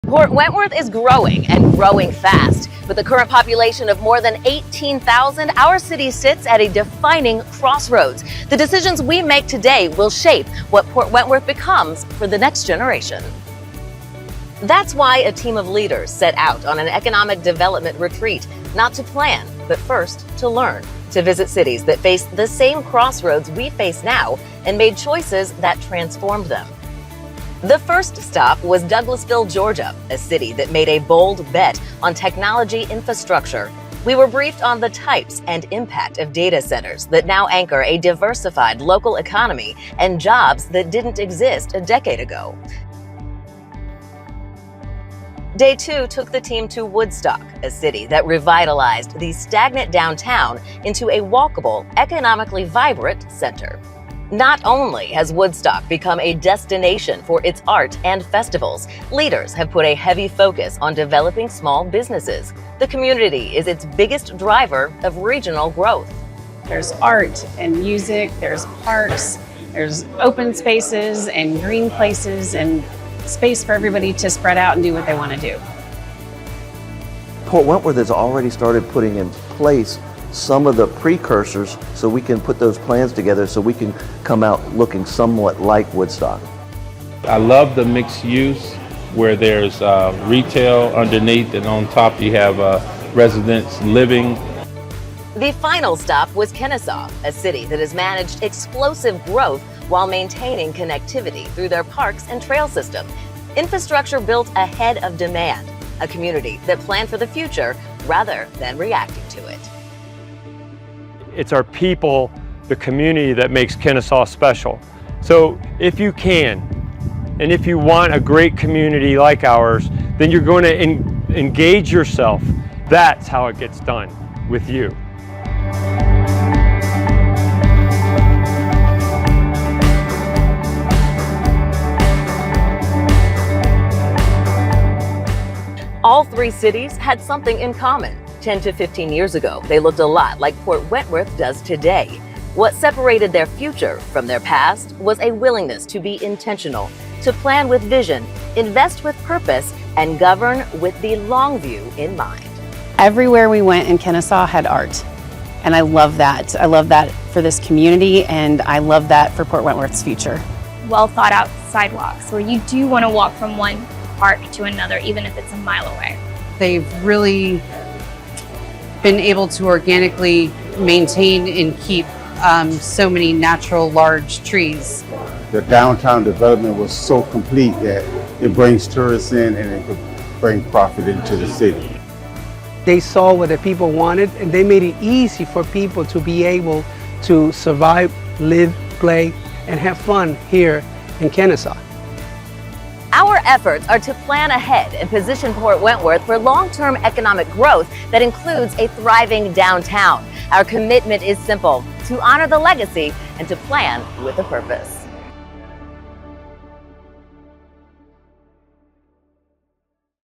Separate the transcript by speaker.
Speaker 1: Port Wentworth is growing and growing fast. With a current population of more than 18,000, our city sits at a defining crossroads. The decisions we make today will shape what Port Wentworth becomes for the next generation. That's why a team of leaders set out on an economic development retreat, not to plan, but first to learn, to visit cities that face the same crossroads we face now and made choices that transformed them. The first stop was Douglasville, Georgia, a city that made a bold bet on technology infrastructure. We were briefed on the types and impact of data centers that now anchor a diversified local economy and jobs that didn't exist a decade ago. Day 2 took the team to Woodstock, a city that revitalized the stagnant downtown into a walkable, economically vibrant center. Not only has Woodstock become a destination for its art and festivals, leaders have put a heavy focus on developing small businesses. The community is its biggest driver of regional growth.
Speaker 2: There's art and music, there's parks, there's open spaces and green places and space for everybody to spread out and do what they want to do.
Speaker 3: Port Wentworth has already started putting in place some of the precursors so we can put those plans together so we can come out looking somewhat like Woodstock.
Speaker 4: I love the mixed use where there's retail underneath and on top you have residents living.
Speaker 1: The final stop was Kennesaw, a city that has managed explosive growth while maintaining connectivity through their parks and trail system. Infrastructure built ahead of demand, a community that planned for the future rather than reacting to it.
Speaker 5: It's our people, the community, that makes Kennesaw special. So if you can, and if you want a great community like ours, then you're going to engage yourself. That's how it gets done, with you.
Speaker 1: All three cities had something in common. 10 to 15 years ago, they looked a lot like Port Wentworth does today. What separated their future from their past was a willingness to be intentional, to plan with vision, invest with purpose, and govern with the long view in mind.
Speaker 2: Everywhere we went in Kennesaw had art, and I love that. I love that for this community, and I love that for Port Wentworth's future.
Speaker 6: Well thought out sidewalks where you do want to walk from one park to another, even if it's a mile away.
Speaker 7: They've really been able to organically maintain and keep so many natural large trees.
Speaker 8: The downtown development was so complete that it brings tourists in and it could bring profit into the city.
Speaker 9: They saw what the people wanted and they made it easy for people to be able to survive, live, play, and have fun here in Kennesaw.
Speaker 1: Our efforts are to plan ahead and position Port Wentworth for long-term economic growth that includes a thriving downtown. Our commitment is simple: to honor the legacy and to plan with a purpose.